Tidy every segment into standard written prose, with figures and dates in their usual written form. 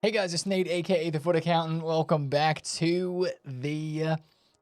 Hey guys, it's Nate, aka TheFutAccountant. Welcome back to the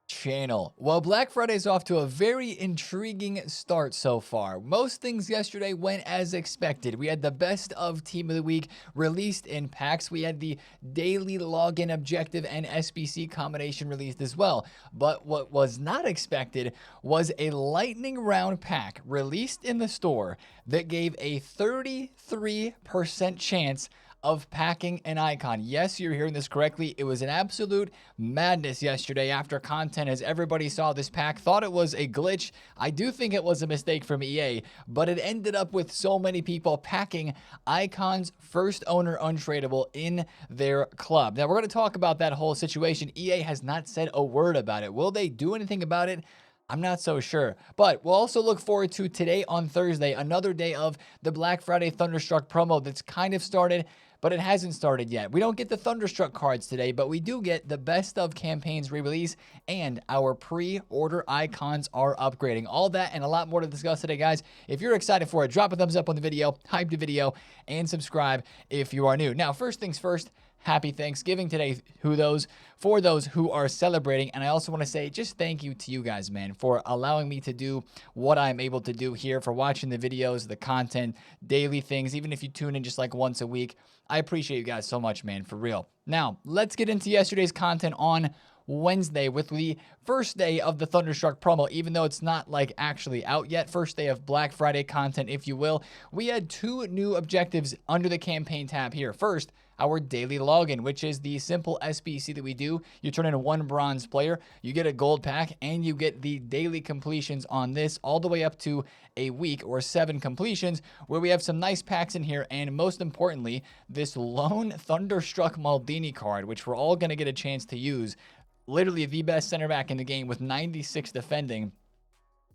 channel. Well, Black Friday is off to a very intriguing start so far. Most things yesterday went as expected. We had the best of Team of the Week released in packs. We had the daily login objective and SBC combination released as well. But what was not expected was a lightning round pack released in the store that gave a 33% chance of packing an icon. Yes, you're hearing this correctly. It was an absolute madness yesterday after content, as everybody saw this pack, thought it was a glitch. I do think it was a mistake from EA, but it ended up with so many people packing icons first owner untradeable in their club. Now, we're going to talk about that whole situation. EA has not said a word about it. Will they do anything about it? I'm not so sure, but we'll also look forward to today on Thursday, another day of the Black Friday Thunderstruck promo that's kind of started, but it hasn't started yet. We don't get the Thunderstruck cards today, but we do get the best of campaigns re-release, and our pre-order icons are upgrading. All that and a lot more to discuss today, guys. If you're excited for it, drop a thumbs up on the video, hype the video, and subscribe if you are new. Now, first things first, happy Thanksgiving today for those who are celebrating. And I also want to say just thank you to you guys, man, for allowing me to do what I'm able to do here, for watching the videos, the content, daily things, even if you tune in just like once a week. I appreciate you guys so much, man, for real. Now, let's get into yesterday's content on Wednesday with the first day of the Thunderstruck promo, even though it's not like actually out yet. First day of Black Friday content, if you will. We had two new objectives under the campaign tab here. First, our daily login, which is the simple SBC that we do. You turn in one bronze player, you get a gold pack, and you get the daily completions on this all the way up to a week or 7 completions, where we have some nice packs in here, and most importantly, this lone Thunderstruck Maldini card, which we're all going to get a chance to use. Literally the best center back in the game with 96 defending.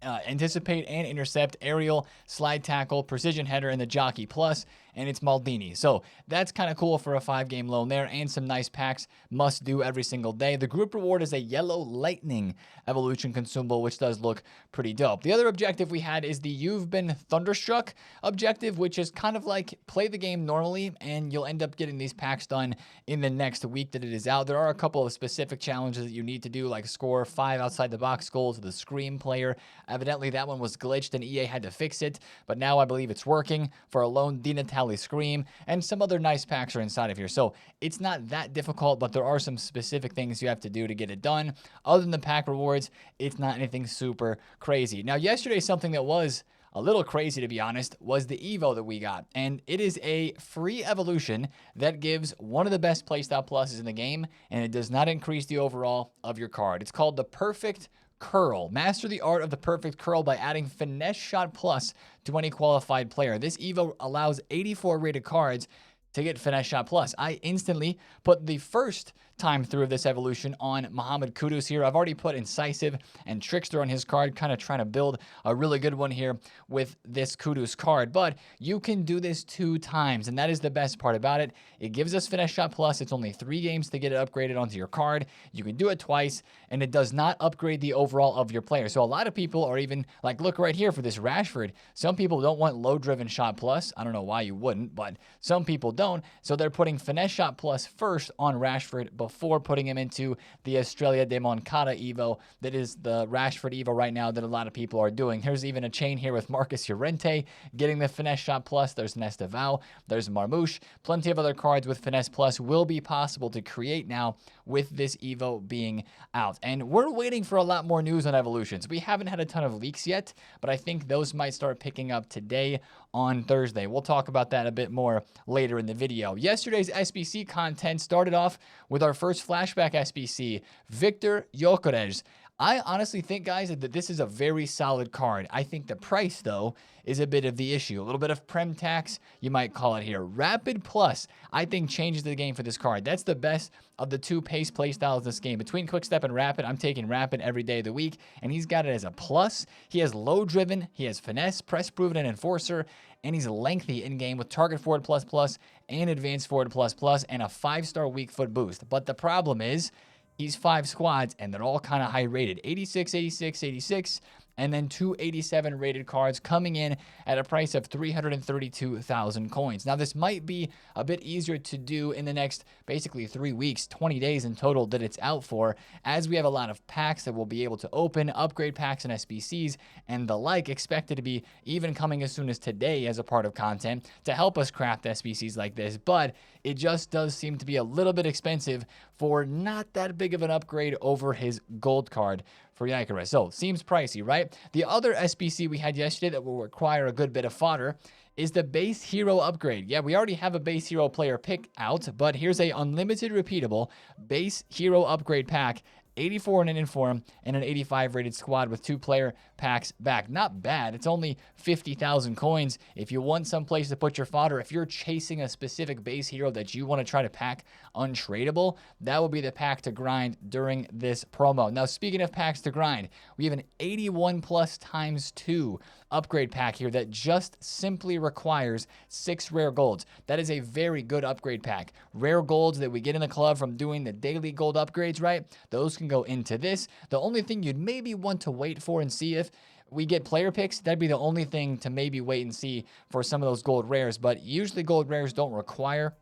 Anticipate and intercept, aerial, slide tackle, precision header, and the jockey plus, and it's Maldini. So that's kind of cool for a 5-game loan there, and some nice packs must do every single day. The group reward is a yellow lightning evolution consumable, which does look pretty dope. The other objective we had is the You've Been Thunderstruck objective, which is kind of like play the game normally, and you'll end up getting these packs done in the next week that it is out. There are a couple of specific challenges that you need to do, like score 5 outside the box goals with the Scream player. Evidently, that one was glitched and EA had to fix it, but now I believe it's working for a lone Di Natale Scream, and some other nice packs are inside of here. So it's not that difficult, but there are some specific things you have to do to get it done. Other than the pack rewards, it's not anything super crazy. Now, yesterday, something that was a little crazy, to be honest, was the Evo that we got. And it is a free evolution that gives one of the best playstyle pluses in the game, and it does not increase the overall of your card. It's called the Perfect Curl. Master the art of the perfect curl by adding Finesse Shot Plus to any qualified player. This Evo allows 84 rated cards to get Finesse Shot Plus. I instantly put the first time through of this evolution on Mohamed Kudus here. I've already put Incisive and Trickster on his card, kind of trying to build a really good one here with this Kudus card. But you can do this 2 times, and that is the best part about it. It gives us Finesse Shot Plus. It's only 3 games to get it upgraded onto your card. You can do it twice, and it does not upgrade the overall of your player. So a lot of people are even, like, look right here for this Rashford. Some people don't want low-driven Shot Plus. I don't know why you wouldn't, but some people don't. So they're putting Finesse Shot Plus first on Rashford before putting him into the Estrella de Moncada Evo. That is the Rashford Evo right now that a lot of people are doing. Here's even a chain here with Marcus Llorente getting the Finesse Shot Plus. There's Nesta Val. There's Marmouche. Plenty of other cards with Finesse Plus will be possible to create now with this Evo being out. And we're waiting for a lot more news on evolutions. We haven't had a ton of leaks yet, but I think those might start picking up today on Thursday. We'll talk about that a bit more later in the video. Yesterday's SBC content started off with our first flashback SBC, Victor Gyökeres. I honestly think, guys, that this is a very solid card. I think the price, though, is a bit of the issue. A little bit of prem tax, you might call it here. Rapid Plus, I think, changes the game for this card. That's the best of the 2 pace play styles in this game. Between Quickstep and Rapid, I'm taking Rapid every day of the week, and he's got it as a plus. He has low driven, he has finesse, press proven, and enforcer, and he's lengthy in-game with target forward plus plus and advanced forward plus plus and a 5-star weak foot boost. But the problem is, he's 5 squads, and they're all kind of high rated. 86, 86, 86, and then 287 rated cards coming in at a price of 332,000 coins. Now, this might be a bit easier to do in the next basically 3 weeks, 20 days in total that it's out for, as we have a lot of packs that we'll be able to open, upgrade packs and SBCs and the like, expected to be even coming as soon as today as a part of content to help us craft SBCs like this. But it just does seem to be a little bit expensive for not that big of an upgrade over his gold card for Icarus. So, seems pricey, right? The other SBC we had yesterday that will require a good bit of fodder is the base hero upgrade. Yeah, we already have a base hero player pick out, but here's a unlimited repeatable base hero upgrade pack, 84 in an inform and an 85 rated squad with 2 player packs back. Not bad. It's only 50,000 coins. If you want some place to put your fodder, if you're chasing a specific base hero that you want to try to pack untradeable, that will be the pack to grind during this promo. Now, speaking of packs to grind, we have an 81 plus times 2 upgrade pack here that just simply requires 6 rare golds. That is a very good upgrade pack. Rare golds that we get in the club from doing the daily gold upgrades, right? Those can go into this. The only thing you'd maybe want to wait for and see if we get player picks, that'd be the only thing to maybe wait and see for some of those gold rares. But usually gold rares don't require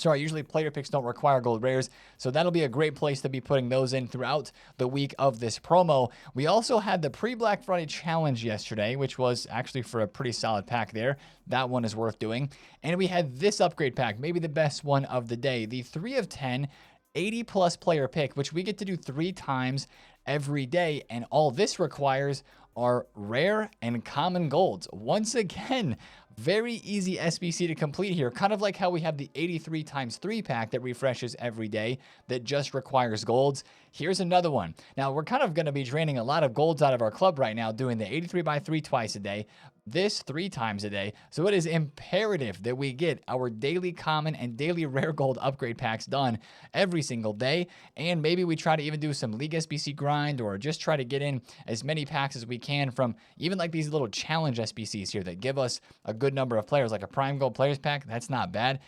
usually player picks don't require gold rares, so that'll be a great place to be putting those in throughout the week of this promo. We also had the pre-Black Friday challenge yesterday, which was actually for a pretty solid pack there. That one is worth doing. And we had this upgrade pack, maybe the best one of the day, the 3 of 10, 80 plus player pick, which we get to do 3 times every day. And all this requires are rare and common golds. Once again, very easy SBC to complete here, kind of like how we have the 83 times 3 pack that refreshes every day that just requires golds. Here's another one. Now, we're kind of going to be draining a lot of golds out of our club right now, doing the 83 by 3 twice a day, this 3 times a day. So it is imperative that we get our daily common and daily rare gold upgrade packs done every single day. And maybe we try to even do some League SBC grind or just try to get in as many packs as we can from even like these little challenge SBCs here that give us a good number of players, like a Prime Gold Players Pack. That's not bad.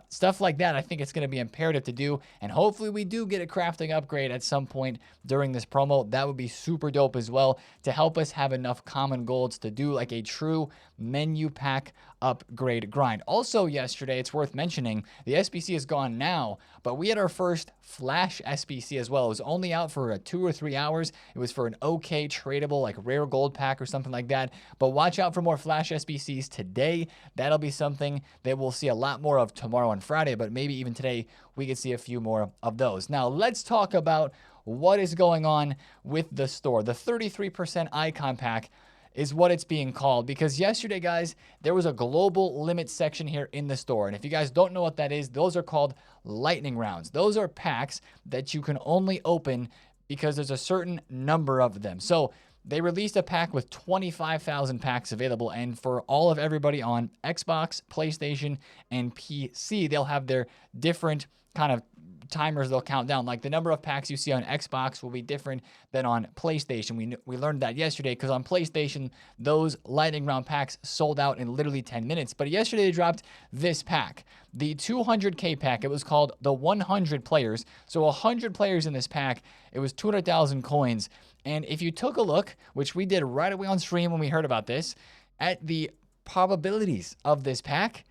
Stuff like that, I think it's going to be imperative to do. And hopefully we do get a crafting upgrade at some point during this promo. That would be super dope as well to help us have enough common golds to do like a true menu pack upgrade grind. Also yesterday, it's worth mentioning, the SBC is gone now, but we had our first Flash SBC as well. It was only out for 2 or 3 hours. It was for an okay tradable, like rare gold pack or something like that. But watch out for more Flash SBCs today. That'll be something that we'll see a lot more of tomorrow and Friday, but maybe even today we could see a few more of those. Now let's talk about what is going on with the store. The 33% icon pack is what it's being called, because yesterday, guys, there was a global limit section here in the store. And if you guys don't know what that is, those are called lightning rounds. Those are packs that you can only open because there's a certain number of them. So they released a pack with 25,000 packs available, and for all of everybody on Xbox, PlayStation, and PC, they'll have their different kind of timers they'll count down. Like the number of packs you see on Xbox will be different than on PlayStation. We learned that yesterday because on PlayStation, those lightning round packs sold out in literally 10 minutes. But yesterday they dropped this pack, the 200K pack. It was called the 100 players. So 100 players in this pack. It was 200,000 coins. And if you took a look, which we did right away on stream when we heard about this, at the probabilities of this pack,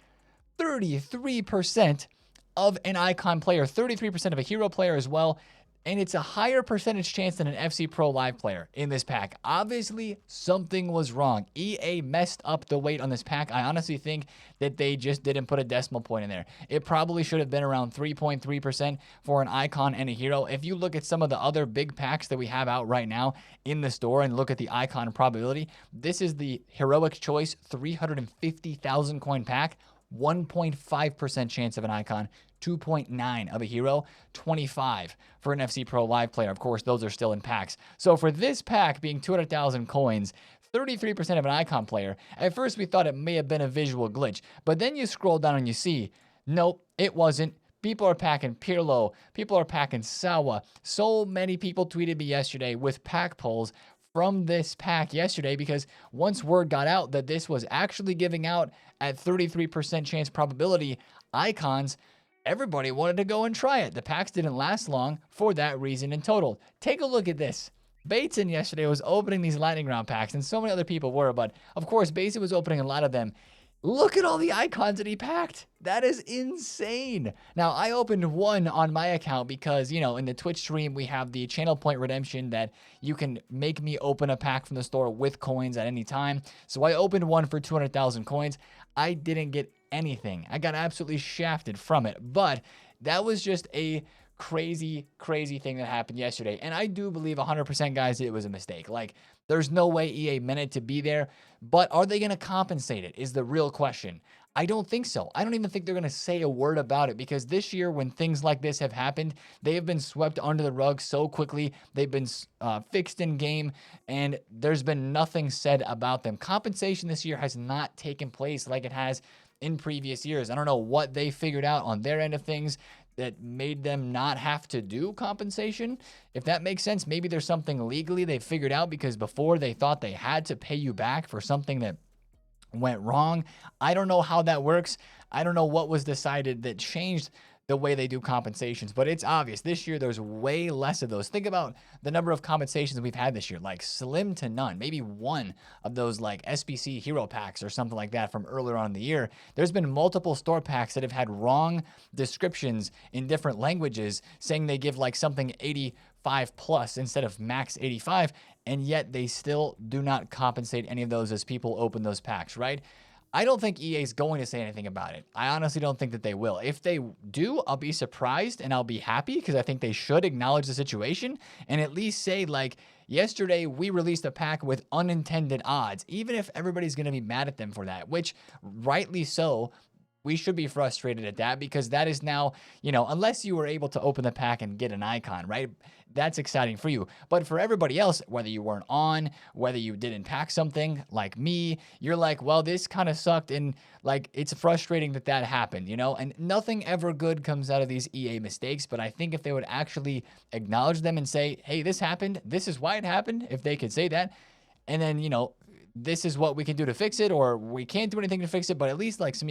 33% of an icon player, 33% of a hero player as well, and it's a higher percentage chance than an FC Pro Live player in this pack. Obviously, something was wrong. EA messed up the weight on this pack. I honestly think that they just didn't put a decimal point in there. It probably should have been around 3.3% for an icon and a hero. If you look at some of the other big packs that we have out right now in the store and look at the icon probability, this is the Heroic Choice 350,000 coin pack. 1.5% chance of an icon, 2.9 of a hero, 25 for an FC Pro Live player. Of course, those are still in packs. So for this pack being 200,000 coins, 33% of an icon player, at first we thought it may have been a visual glitch, but then you scroll down and you see, nope, it wasn't. People are packing Pirlo. People are packing Sawa. So many people tweeted me yesterday with pack pulls from this pack yesterday, because once word got out that this was actually giving out at 33% chance probability icons, everybody wanted to go and try it. The packs didn't last long for that reason in total. Take a look at this. Bateson yesterday was opening these lightning round packs, and so many other people were, but of course, Bateson was opening a lot of them. Look at all the icons that he packed. That is insane. Now, I opened one on my account because, in the Twitch stream, we have the channel point redemption that you can make me open a pack from the store with coins at any time. So I opened one for 200,000 coins. I didn't get anything. I got absolutely shafted from it, but that was just a crazy thing that happened yesterday. And I do believe 100%, guys, it was a mistake. Like, there's no way EA meant it to be there, but are they going to compensate it is the real question. I don't think so. I don't even think they're going to say a word about it, because this year when things like this have happened, they have been swept under the rug so quickly. They've been fixed in game, and there's been nothing said about them. Compensation this year has not taken place like it has in previous years. I don't know what they figured out on their end of things that made them not have to do compensation. If that makes sense, maybe there's something legally they figured out, because before they thought they had to pay you back for something that went wrong. I don't know how that works. I don't know what was decided that changed the way they do compensations, but it's obvious this year there's way less of those. Think about the number of compensations we've had this year, like slim to none. Maybe one of those like SBC hero packs or something like that from earlier on in the year. There's been multiple store packs that have had wrong descriptions in different languages saying they give like something 85 plus instead of max 85, and yet they still do not compensate any of those as people open those packs, right? I don't think EA is going to say anything about it. I honestly don't think that they will. If they do, I'll be surprised and I'll be happy, because I think they should acknowledge the situation and at least say, like, yesterday we released a pack with unintended odds, even if everybody's going to be mad at them for that, which rightly so. We should be frustrated at that, because that is now, unless you were able to open the pack and get an icon, right? That's exciting for you. But for everybody else, whether you weren't on, whether you didn't pack something like me, you're like, well, this kind of sucked. And like, it's frustrating that happened, and nothing ever good comes out of these EA mistakes. But I think if they would actually acknowledge them and say, hey, this happened, this is why it happened, if they could say that, and then, this is what we can do to fix it, or we can't do anything to fix it, but at least like some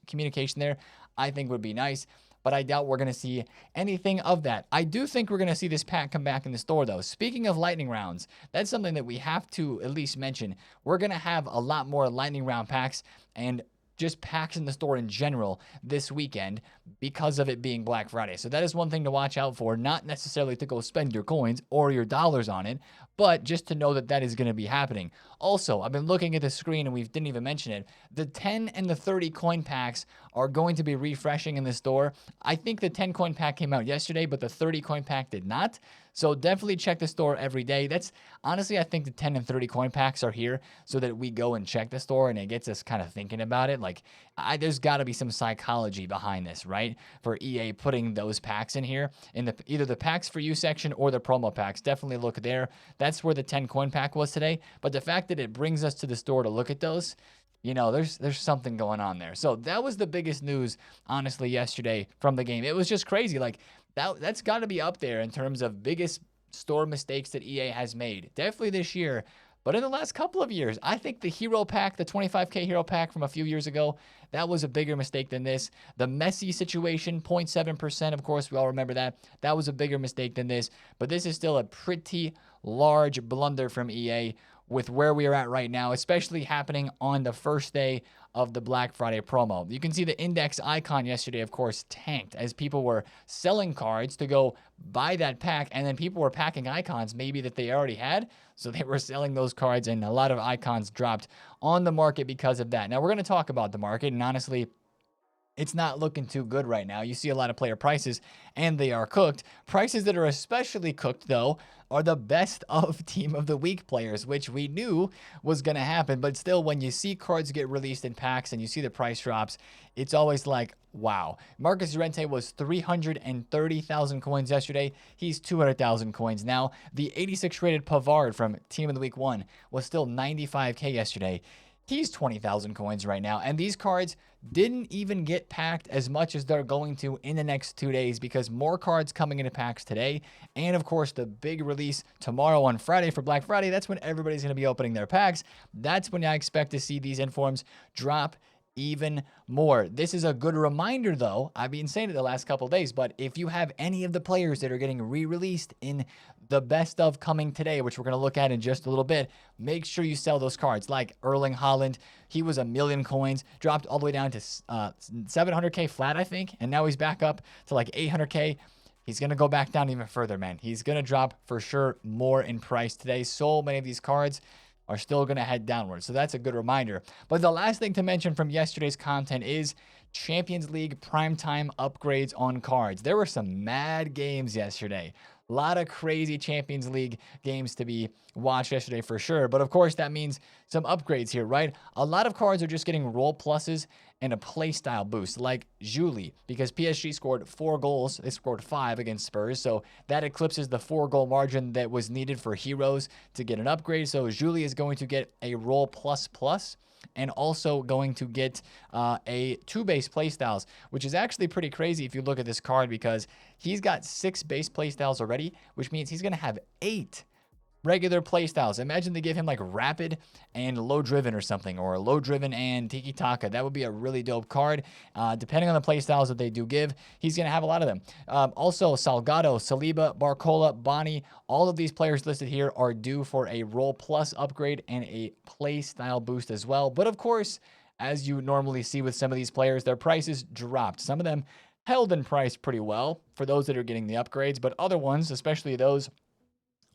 communication there, I think would be nice. But I doubt we're going to see anything of that. I do think we're going to see this pack come back in the store, though. Speaking of lightning rounds, that's something that we have to at least mention. We're going to have a lot more lightning round packs and just packs in the store in general this weekend, because of it being Black Friday. So that is one thing to watch out for, not necessarily to go spend your coins or your dollars on it, but just to know that that is going to be happening. Also, I've been looking at the screen and we didn't even mention it. The 10 and the 30 coin packs are going to be refreshing in the store. I think the 10 coin pack came out yesterday, but the 30 coin pack did not. So definitely check the store every day. That's honestly, I think the 10 and 30 coin packs are here so that we go and check the store, and it gets us kind of thinking about it. Like, there's got to be some psychology behind this, right? For EA putting those packs in here in either the packs for you section or the promo packs. Definitely look there. That's where the 10 coin pack was today. But the fact that it brings us to the store to look at those, there's something going on there. So that was the biggest news, honestly, yesterday from the game. It was just crazy. Like, that's got to be up there in terms of biggest store mistakes that EA has made. Definitely this year, but in the last couple of years. I think the hero pack, the 25K hero pack from a few years ago, that was a bigger mistake than this. The Messi situation, 0.7%, of course, we all remember that. That was a bigger mistake than this, but this is still a pretty large blunder from EA with where we are at right now, especially happening on the first day of the Black Friday promo. You can see the index icon yesterday, of course, tanked as people were selling cards to go buy that pack, and then people were packing icons maybe that they already had, so they were selling those cards, and a lot of icons dropped on the market because of that. Now, we're going to talk about the market, and honestly, it's not looking too good right now. You see a lot of player prices, and they are cooked. Prices that are especially cooked, though, are the best of Team of the Week players, which we knew was going to happen. But still, when you see cards get released in packs and you see the price drops, it's always like, wow. Marcus Llorente was 330,000 coins yesterday. He's 200,000 coins now. The 86 rated Pavard from Team of the Week 1 was still 95K yesterday. He's 20,000 coins right now. And these cards didn't even get packed as much as they're going to in the next 2 days, because more cards coming into packs today. And of course, the big release tomorrow on Friday for Black Friday. That's when everybody's going to be opening their packs. That's when I expect to see these informs drop even more. This is a good reminder, though. I've been saying it the last couple of days, but if you have any of the players that are getting re-released in the best of coming today, which we're going to look at in just a little bit, make sure you sell those cards. Like Erling Haaland, he was 1,000,000 coins, dropped all the way down to 700K flat, I think, and now he's back up to like 800K. He's going to go back down even further, man. He's going to drop for sure more in price today. So many of these cards are still going to head downward. So that's a good reminder. But the last thing to mention from yesterday's content is Champions League primetime upgrades on cards. There were some mad games yesterday. A lot of crazy Champions League games to be watched yesterday for sure. But of course, that means some upgrades here, right? A lot of cards are just getting roll pluses and a playstyle boost, like Julie, because PSG scored 4 goals. They scored 5 against Spurs. So that eclipses the 4-goal margin that was needed for Heroes to get an upgrade. So Julie is going to get a roll plus and also going to get a 2 base playstyles, which is actually pretty crazy if you look at this card, because he's got 6 base playstyles already, which means he's going to have 8 regular playstyles. Imagine they give him like rapid and low driven or something, or low driven and tiki taka. That would be a really dope card. Depending on the playstyles that they do give, he's going to have a lot of them. Also, Salgado, Saliba, Barcola, Bonnie, all of these players listed here are due for a roll plus upgrade and a playstyle boost as well. But of course, as you normally see with some of these players, their prices dropped. Some of them held in price pretty well for those that are getting the upgrades, but other ones, especially those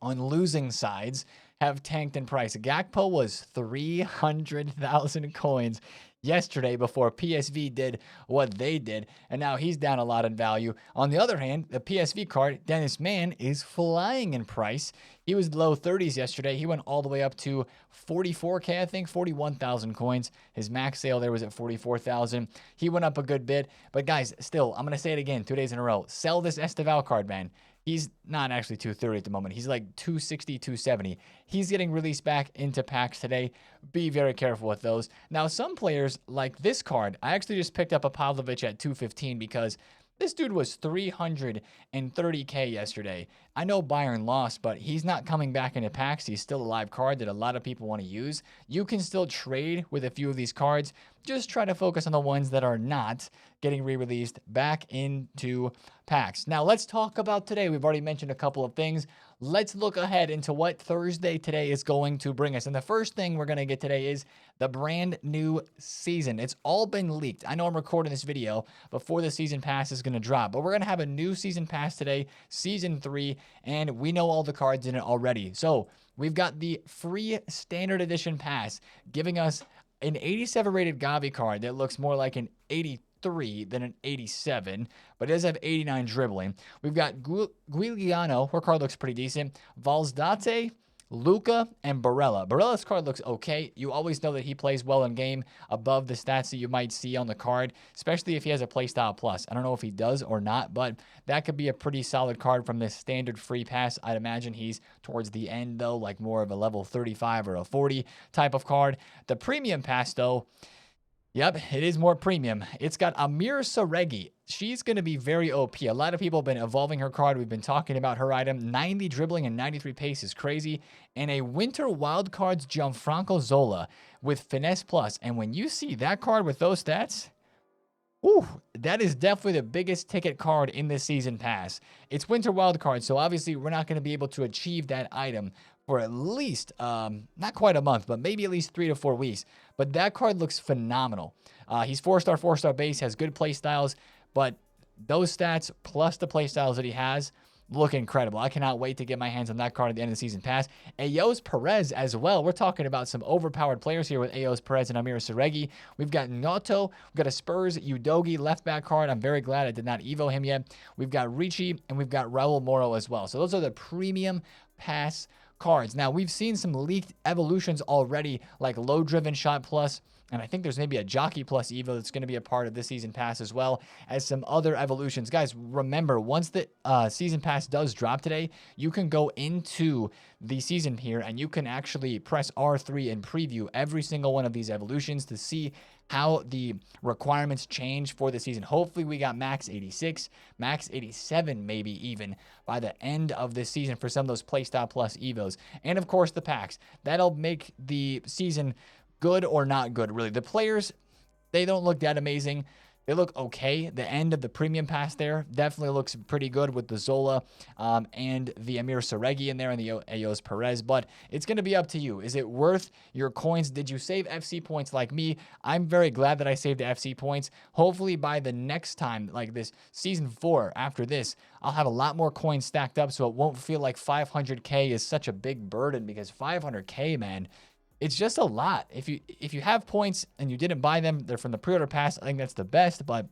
on losing sides, have tanked in price. Gakpo was 300,000 coins yesterday before PSV did what they did, and now he's down a lot in value. On the other hand, the PSV card, Dennis Mann, is flying in price. He was low 30s yesterday. He went all the way up to 44K, I think, 41,000 coins. His max sale there was at 44,000. He went up a good bit, but guys, still, I'm going to say it again 2 days in a row. Sell this Esteval card, man. He's not actually 230 at the moment. He's like 260, 270. He's getting released back into packs today. Be very careful with those. Now, some players like this card, I actually just picked up a Pavlovic at 215 because this dude was 330K yesterday. I know Bayern lost, but he's not coming back into packs. He's still a live card that a lot of people want to use. You can still trade with a few of these cards. Just try to focus on the ones that are not getting re-released back into packs. Now, let's talk about today. We've already mentioned a couple of things. Let's look ahead into what Thursday today is going to bring us. And the first thing we're going to get today is the brand new season. It's all been leaked. I know I'm recording this video before the season pass is going to drop, but we're going to have a new season pass today, season 3, and we know all the cards in it already. So we've got the free standard edition pass giving us an 87 rated Gavi card that looks more like an 83 than an 87, but it does have 89 dribbling. We've got Guiliano, her card looks pretty decent. Valsdate, Luca, and Barella. Barella's card looks okay. You always know that he plays well in game above the stats that you might see on the card, especially if he has a playstyle plus. I don't know if he does or not, but that could be a pretty solid card from this standard free pass. I'd imagine he's towards the end, though, like more of a level 35 or a 40 type of card. The premium pass, though, yep, it is more premium. It's got Amir Saregi. She's going to be very OP. A lot of people have been evolving her card. We've been talking about her item. 90 dribbling and 93 pace is crazy. And a Winter Wildcards Gianfranco Zola with Finesse Plus. And when you see that card with those stats, ooh, that is definitely the biggest ticket card in this season pass. It's Winter Wildcard, so obviously we're not going to be able to achieve that item for at least, not quite a month, but maybe at least 3 to 4 weeks. But that card looks phenomenal. He's 4-star base, has good play styles, but those stats plus the play styles that he has look incredible. I cannot wait to get my hands on that card at the end of the season pass. Ayos Perez as well. We're talking about some overpowered players here with Ayos Perez and Amir Saregi. We've got Noto. We've got a Spurs Udogi left back card. I'm very glad I did not Evo him yet. We've got Ricci and we've got Raul Moro as well. So those are the premium pass cards. Now, we've seen some leaked evolutions already, like low driven shot plus, and I think there's maybe a jockey plus Evo that's going to be a part of this season pass, as well as some other evolutions. Guys, remember, once the season pass does drop today, you can go into the season here and you can actually press R3 and preview every single one of these evolutions to see how the requirements change for the season. Hopefully we got max 86, max 87 maybe even by the end of this season for some of those playstyle plus Evos. And of course the packs. That'll make the season good or not good, really. The players, They don't look that amazing. They look okay. The end of the premium pass there definitely looks pretty good with the Zola and the Amir Saregi in there and the Ayos Perez. But it's going to be up to you. Is it worth your coins? Did you save FC points like me? I'm very glad that I saved the FC points. Hopefully by the next time, like this season 4 after this, I'll have a lot more coins stacked up so it won't feel like 500K is such a big burden, because 500K, man, it's just a lot. If you have points and you didn't buy them, they're from the pre-order pass, I think that's the best. But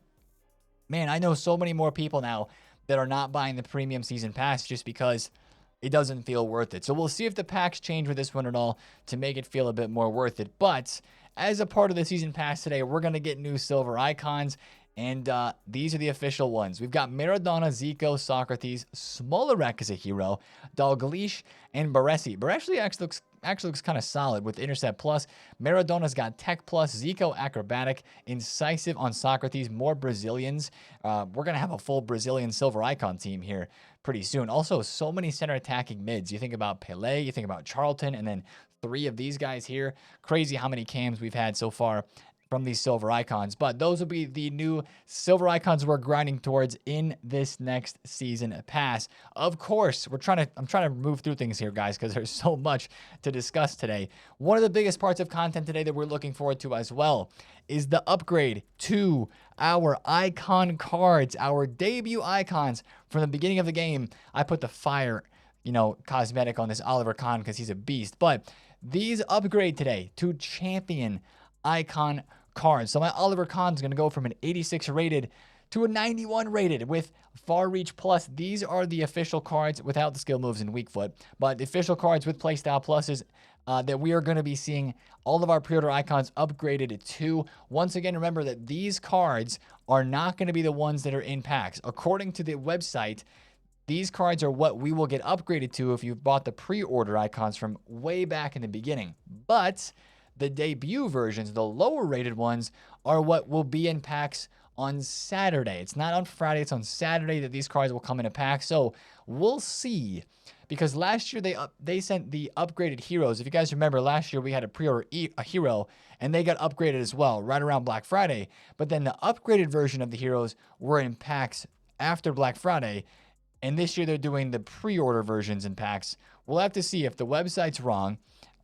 man, I know so many more people now that are not buying the premium season pass just because it doesn't feel worth it. So we'll see if the packs change with this one at all to make it feel a bit more worth it. But as a part of the season pass today, we're going to get new silver icons. And these are the official ones. We've got Maradona, Zico, Socrates, Smolarek as a hero, Dalglish, and Baresi. Baresi actually looks kind of solid with Intercept Plus. Maradona's got Tech Plus, Zico Acrobatic, Incisive on Socrates, more Brazilians. We're going to have a full Brazilian silver icon team here pretty soon. Also, so many center attacking mids. You think about Pele, you think about Charlton, and then 3 of these guys here. Crazy how many cams we've had so far from these silver icons. But those will be the new silver icons we're grinding towards in this next season pass. Of course, I'm trying to move through things here, guys, because there's so much to discuss today. One of the biggest parts of content today that we're looking forward to as well is the upgrade to our icon cards, our debut icons from the beginning of the game. I put the fire, cosmetic on this Oliver Kahn because he's a beast. But these upgrade today to champion icon cards. So my Oliver Kahn is going to go from an 86 rated to a 91 rated with Far Reach Plus. These are the official cards without the skill moves and weak foot, but the official cards with playstyle pluses that we are going to be seeing all of our pre-order icons upgraded to. Once again, remember that these cards are not going to be the ones that are in packs. According to the website, these cards are what we will get upgraded to if you've bought the pre-order icons from way back in the beginning. But the debut versions, the lower rated ones, are what will be in packs on Saturday. It's not on Friday, it's on Saturday that these cards will come in a pack. So we'll see, because last year they sent the upgraded heroes. If you guys remember, last year we had a pre-order a hero and they got upgraded as well right around Black Friday. But then the upgraded version of the heroes were in packs after Black Friday. And this year they're doing the pre-order versions in packs. We'll have to see if the website's wrong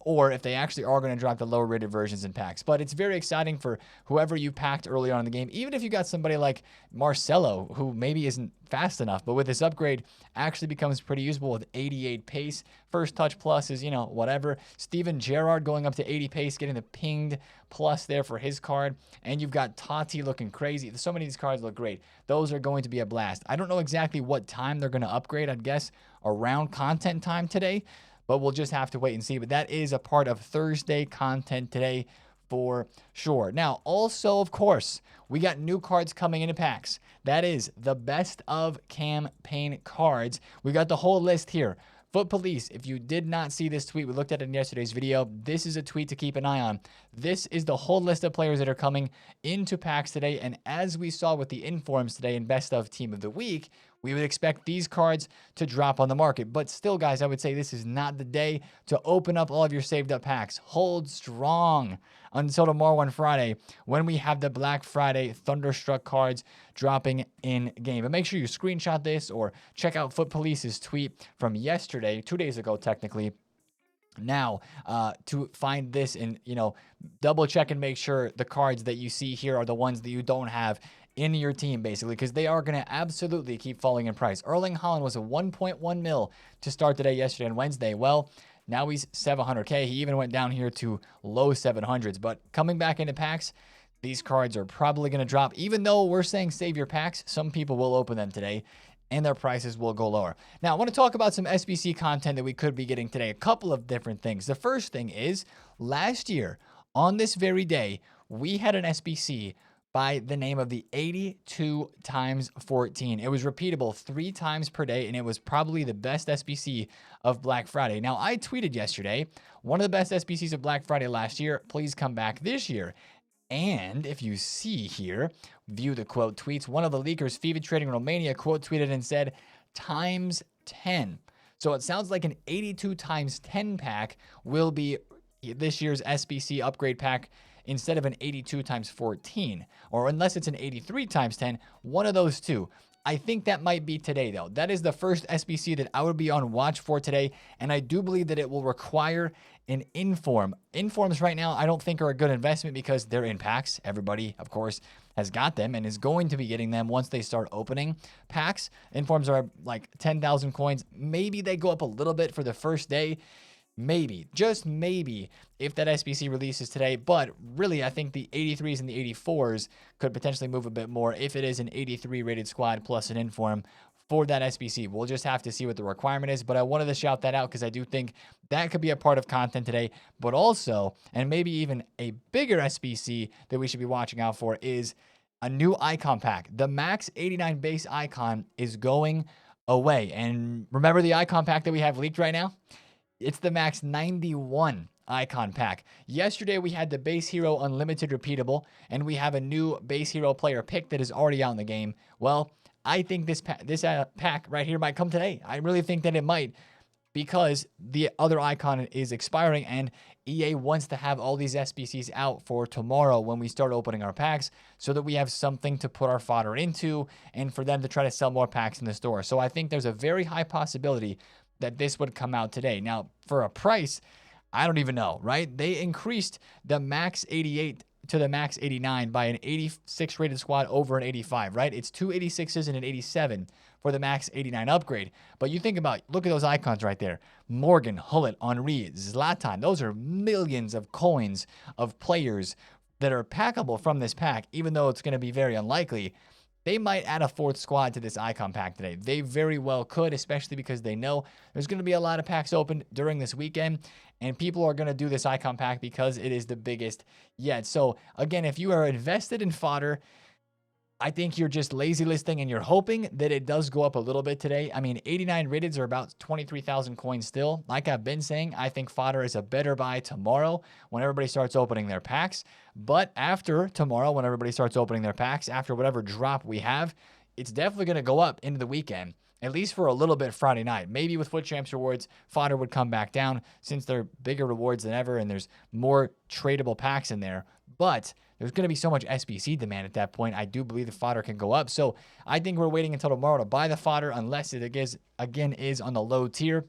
or if they actually are going to drop the lower rated versions in packs. But it's very exciting for whoever you packed early on in the game. Even if you got somebody like Marcelo, who maybe isn't fast enough, but with this upgrade actually becomes pretty usable with 88 pace. First touch plus is, whatever. Steven Gerrard going up to 80 pace, getting the pinged plus there for his card. And you've got Totti looking crazy. So many of these cards look great. Those are going to be a blast. I don't know exactly what time they're going to upgrade. I'd guess around content time today, but we'll just have to wait and see. But that is a part of Thursday content today for sure. Now, also, of course, we got new cards coming into packs. That is the best of campaign cards. We got the whole list here. Foot Police, if you did not see this tweet, we looked at it in yesterday's video. This is a tweet to keep an eye on. This is the whole list of players that are coming into packs today. And as we saw with the informs today in Best of Team of the Week, we would expect these cards to drop on the market. But still, guys, I would say this is not the day to open up all of your saved up packs. Hold strong until tomorrow on Friday when we have the Black Friday Thunderstruck cards dropping in game. But make sure you screenshot this or check out Foot Police's tweet from yesterday, 2 days ago technically, now to find this and double check and make sure the cards that you see here are the ones that you don't have in your team, basically, because they are going to absolutely keep falling in price. Erling Haaland was a 1.1 mil to start today, yesterday, and Wednesday. Well, now he's 700K. He even went down here to low 700s. But coming back into packs, these cards are probably going to drop. Even though we're saying save your packs, some people will open them today, and their prices will go lower. Now, I want to talk about some SBC content that we could be getting today. A couple of different things. The first thing is, last year, on this very day, we had an SBC by the name of the 82 times 14. It was repeatable 3 times per day, and it was probably the best SBC of Black Friday. Now, I tweeted yesterday, one of the best SBCs of Black Friday last year, please come back this year. And if you see here, view the quote tweets, one of the leakers, FIFA Trading Romania, quote tweeted and said, times 10. So it sounds like an 82 times 10 pack will be this year's SBC upgrade pack instead of an 82 times 14, or unless it's an 83 times 10, one of those two. I think that might be today, though. That is the first SBC that I would be on watch for today, and I do believe that it will require an inform. Informs right now I don't think are a good investment because they're in packs. Everybody, of course, has got them and is going to be getting them once they start opening packs. Informs are like 10,000 coins. Maybe they go up a little bit for the first day. Maybe, just maybe, if that SBC releases today. But really, I think the 83s and the 84s could potentially move a bit more if it is an 83 rated squad plus an inform for that SBC. We'll just have to see what the requirement is. But I wanted to shout that out because I do think that could be a part of content today. But also, and maybe even a bigger SBC that we should be watching out for is a new icon pack. The max 89 base icon is going away. And remember the icon pack that we have leaked right now? It's the max 91 icon pack. Yesterday, we had the base hero unlimited repeatable, and we have a new base hero player pick that is already out in the game. Well, I think this pack right here might come today. I really think that it might, because the other icon is expiring, and EA wants to have all these SBCs out for tomorrow when we start opening our packs so that we have something to put our fodder into and for them to try to sell more packs in the store. So I think there's a very high possibility that this would come out today. Now, for a price, I don't even know, right? They increased the max 88 to the max 89 by an 86 rated squad over an 85, right? It's two 86s and an 87 for the max 89 upgrade. But you think about, look at those icons right there. Morgan, Hullet, Henry, Zlatan. Those are millions of coins of players that are packable from this pack, even though it's going to be very unlikely. They might add a fourth squad to this icon pack today. They very well could, especially because they know there's going to be a lot of packs open during this weekend, and people are going to do this icon pack because it is the biggest yet. So again, if you are invested in fodder, I think you're just lazy listing and you're hoping that it does go up a little bit today. I mean, 89 rated are about 23,000 coins still. Like I've been saying, I think fodder is a better buy tomorrow when everybody starts opening their packs. But after tomorrow, when everybody starts opening their packs, after whatever drop we have, it's definitely going to go up into the weekend, at least for a little bit Friday night. Maybe with Foot Champs rewards, fodder would come back down since they're bigger rewards than ever and there's more tradable packs in there. But there's going to be so much SBC demand at that point. I do believe the fodder can go up. So I think we're waiting until tomorrow to buy the fodder unless it again is on the low tier.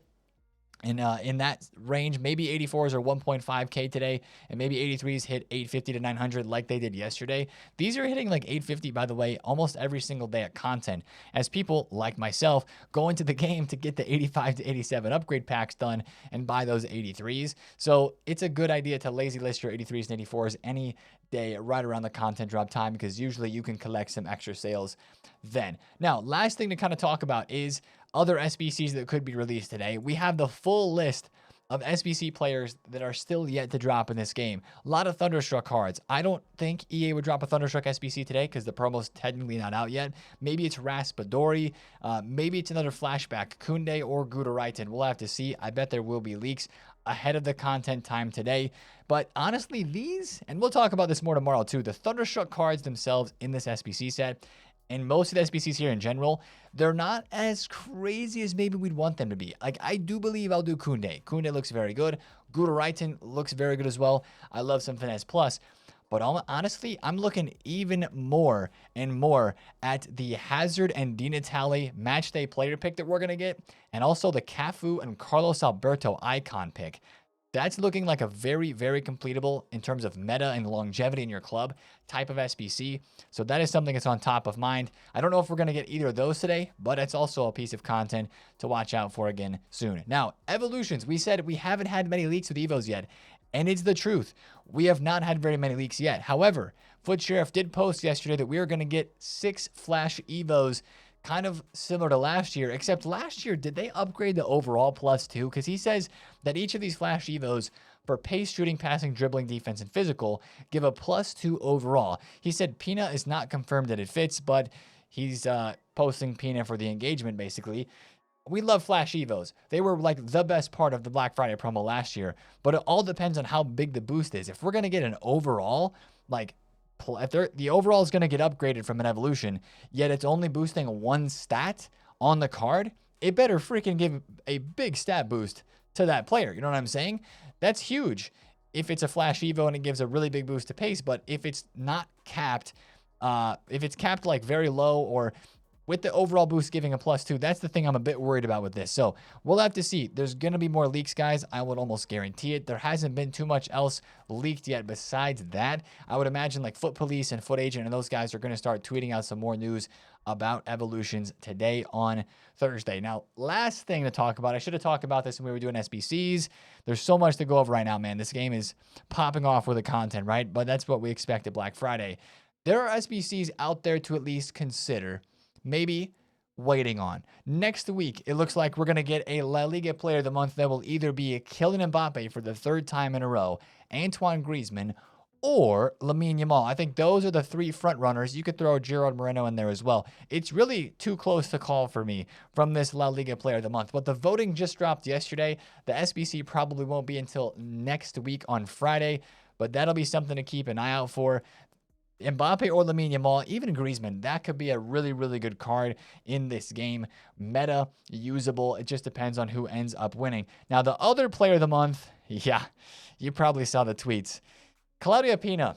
And in that range, maybe 84s are 1.5K today, and maybe 83s hit 850 to 900 like they did yesterday. These are hitting like 850, by the way, almost every single day at content, as people like myself go into the game to get the 85 to 87 upgrade packs done and buy those 83s. So it's a good idea to lazy list your 83s and 84s any day right around the content drop time, because usually you can collect some extra sales then. Now, last thing to kind of talk about is other SBCs that could be released today. We have the full list of SBC players that are still yet to drop in this game. A lot of Thunderstruck cards. I don't think EA would drop a Thunderstruck SBC today because the promo's technically not out yet. Maybe it's Raspadori. Maybe it's another flashback, Kunde or Guderitin. We'll have to see. I bet there will be leaks ahead of the content time today. But honestly, these, and we'll talk about this more tomorrow too, the Thunderstruck cards themselves in this SBC set, and most of the SBCs here in general, they're not as crazy as maybe we'd want them to be. Like, I do believe I'll do Kunde. Kunde looks very good. Guderitin looks very good as well. I love some Finesse Plus. But honestly, I'm looking even more and more at the Hazard and Di Natale matchday player pick that we're going to get, and also the Cafu and Carlos Alberto icon pick. That's looking like a very, very completable in terms of meta and longevity in your club type of SBC. So that is something that's on top of mind. I don't know if we're going to get either of those today, but it's also a piece of content to watch out for again soon. Now, evolutions. We said we haven't had many leaks with Evos yet, and it's the truth. We have not had very many leaks yet. However, Foot Sheriff did post yesterday that we are going to get 6 Flash Evos, kind of similar to last year, except last year, did they upgrade the overall plus too? Because he says that each of these Flash Evos for pace, shooting, passing, dribbling, defense, and physical give a +2 overall. He said Pina is not confirmed that it fits, but he's posting Pina for the engagement, basically. We love Flash Evos. They were like the best part of the Black Friday promo last year, but it all depends on how big the boost is. If we're going to get an overall, like, if the overall is going to get upgraded from an evolution, yet it's only boosting 1 stat on the card, it better freaking give a big stat boost to that player. You know what I'm saying? That's huge. if it's a flash evo and it gives a really big boost to pace. But if it's not capped, if it's capped like very low, or with the overall boost giving a +2, that's the thing I'm a bit worried about with this. So we'll have to see. There's going to be more leaks, guys. I would almost guarantee it. There hasn't been too much else leaked yet besides that. I would imagine like Foot Police and Foot Agent and those guys are going to start tweeting out some more news about evolutions today on Thursday. Now, last thing to talk about, I should have talked about this when we were doing SBCs. There's so much to go over right now, man. This game is popping off with the content, right? But that's what we expect at Black Friday. There are SBCs out there to at least consider maybe waiting on. Next week, it looks like we're going to get a La Liga Player of the Month that will either be Kylian Mbappe for the 3rd time in a row, Antoine Griezmann, or Lamine Yamal. I think those are the 3 front runners. You could throw Gerard Moreno in there as well. It's really too close to call for me from this La Liga Player of the Month. But the voting just dropped yesterday. The SBC probably won't be until next week on Friday, but that'll be something to keep an eye out for. Mbappe or Lamine Yamal, even Griezmann, that could be a really, really good card in this game. Meta, usable. It just depends on who ends up winning. Now, the other player of the month, yeah, you probably saw the tweets. Claudia Pina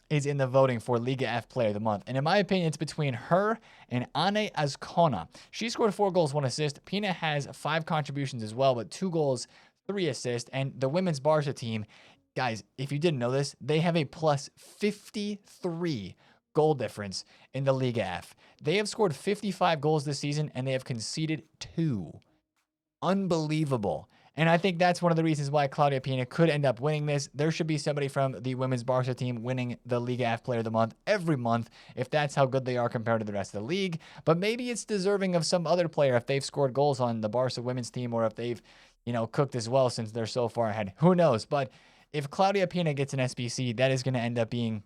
is in the voting for Liga F Player of the Month. And in my opinion, it's between her and Ane Azcona. She scored 4 goals, 1 assist. Pina has 5 contributions as well, but 2 goals, 3 assists. And the women's Barca team, guys, if you didn't know this, they have a +53 goal difference in the Liga F. They have scored 55 goals this season, and they have conceded 2. Unbelievable. And I think that's one of the reasons why Claudia Pina could end up winning this. There should be somebody from the women's Barca team winning the Liga F Player of the Month every month, if that's how good they are compared to the rest of the league. But maybe it's deserving of some other player if they've scored goals on the Barca women's team, or if they've, cooked as well since they're so far ahead. Who knows? But if Claudia Pina gets an SBC, that is going to end up being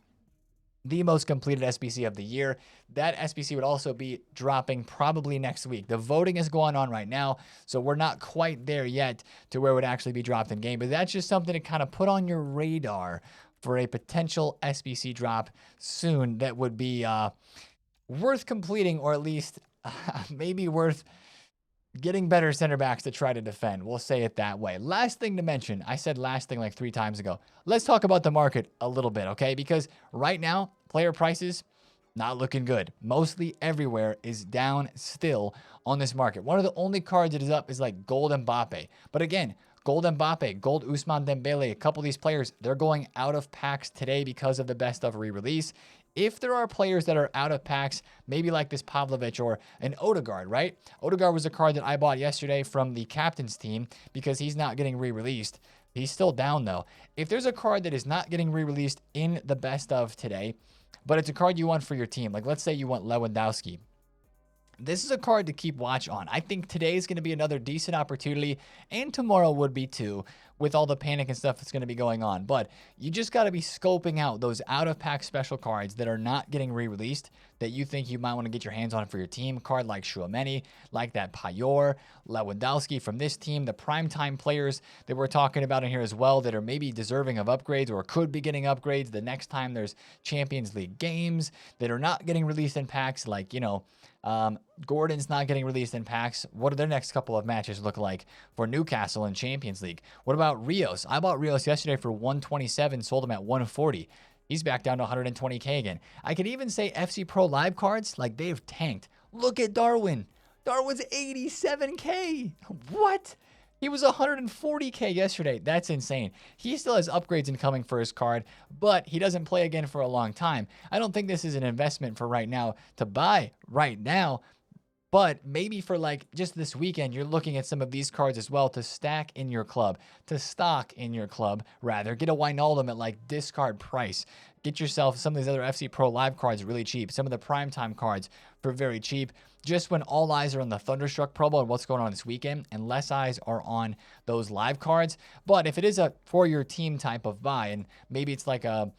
the most completed SBC of the year. That SBC would also be dropping probably next week. The voting is going on right now, so we're not quite there yet to where it would actually be dropped in game. But that's just something to kind of put on your radar for a potential SBC drop soon that would be worth completing, or at least maybe worth getting better center backs to try to defend. We'll say it that way. Last thing to mention, I said last thing like 3 times ago. Let's talk about the market a little bit, okay? Because right now, player prices, not looking good. Mostly everywhere is down still on this market. One of the only cards that is up is like Gold Mbappe. But again, Gold Mbappe, Gold Ousmane Dembele, a couple of these players, they're going out of packs today because of the best of re-release. If there are players that are out of packs, maybe like this Pavlovic or an Odegaard, right? Odegaard was a card that I bought yesterday from the captain's team because he's not getting re-released. He's still down though. If there's a card that is not getting re-released in the best of today, but it's a card you want for your team, like let's say you want Lewandowski, this is a card to keep watch on. I think today is going to be another decent opportunity, and tomorrow would be too, with all the panic and stuff that's going to be going on. But you just got to be scoping out those out-of-pack special cards that are not getting re-released that you think you might want to get your hands on for your team. Card like Chouameni, like that Payeur, Lewandowski from this team, the primetime players that we're talking about in here as well that are maybe deserving of upgrades or could be getting upgrades the next time there's Champions League games that are not getting released in packs, like, Gordon's not getting released in packs. What do their next couple of matches look like for Newcastle in Champions League? What about Rios? I bought Rios yesterday for 127, sold him at 140. He's back down to 120K again. I could even say FC Pro Live cards, like they've tanked. Look at Darwin. Darwin's 87K. What? He was 140K yesterday. That's insane. He still has upgrades incoming for his card, but he doesn't play again for a long time. I don't think this is an investment for right now to buy right now, but maybe for like just this weekend, you're looking at some of these cards as well to stack in your club, to stock in your club, rather. Get a Wijnaldum at like discard price. Get yourself some of these other FC Pro Live cards really cheap. Some of the primetime cards for very cheap. Just when all eyes are on the Thunderstruck promo and what's going on this weekend, and less eyes are on those live cards. But if it is a for your team type of buy, and maybe it's like a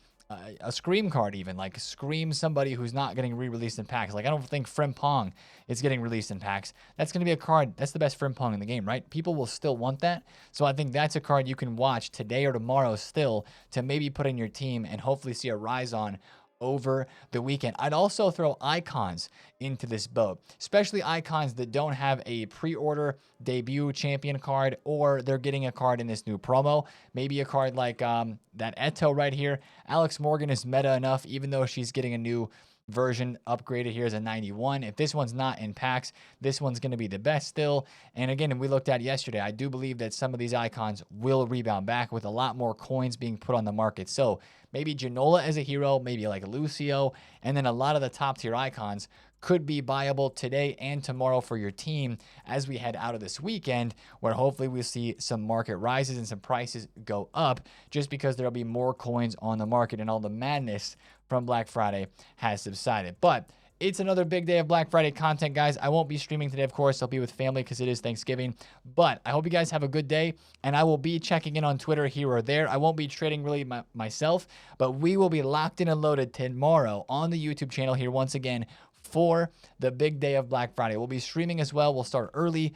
Scream card even, like Scream somebody who's not getting re-released in packs. Like I don't think Frimpong is getting released in packs. That's going to be a card, that's the best Frimpong in the game, right? People will still want that. So I think that's a card you can watch today or tomorrow still to maybe put in your team and hopefully see a rise on over the weekend. I'd also throw icons into this boat, especially icons that don't have a pre-order debut champion card, or they're getting a card in this new promo. Maybe a card like that Eto right here. Alex Morgan is meta enough, even though she's getting a new version upgraded here as a 91. If this one's not in packs, this one's going to be the best still. And again, we looked at yesterday, I do believe that some of these icons will rebound back with a lot more coins being put on the market. So maybe Janola as a hero, maybe like Lucio, and then a lot of the top tier icons could be buyable today and tomorrow for your team as we head out of this weekend, where hopefully we'll see some market rises and some prices go up, just because there'll be more coins on the market and all the madness from Black Friday has subsided. But it's another big day of Black Friday content, guys. I won't be streaming today, of course. I'll be with family because it is Thanksgiving. But I hope you guys have a good day, and I will be checking in on Twitter here or there. I won't be trading really myself, but we will be locked in and loaded tomorrow on the YouTube channel here once again for the big day of Black Friday. We'll be streaming as well. We'll start early.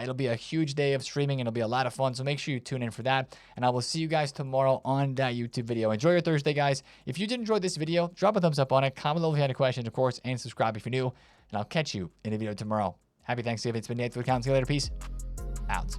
It'll be a huge day of streaming, and it'll be a lot of fun. So make sure you tune in for that. And I will see you guys tomorrow on that YouTube video. Enjoy your Thursday, guys. If you did enjoy this video, drop a thumbs up on it. Comment below if you had any questions, of course, and subscribe if you're new. And I'll catch you in a video tomorrow. Happy Thanksgiving. It's been TheFutAccountant. See you later. Peace out.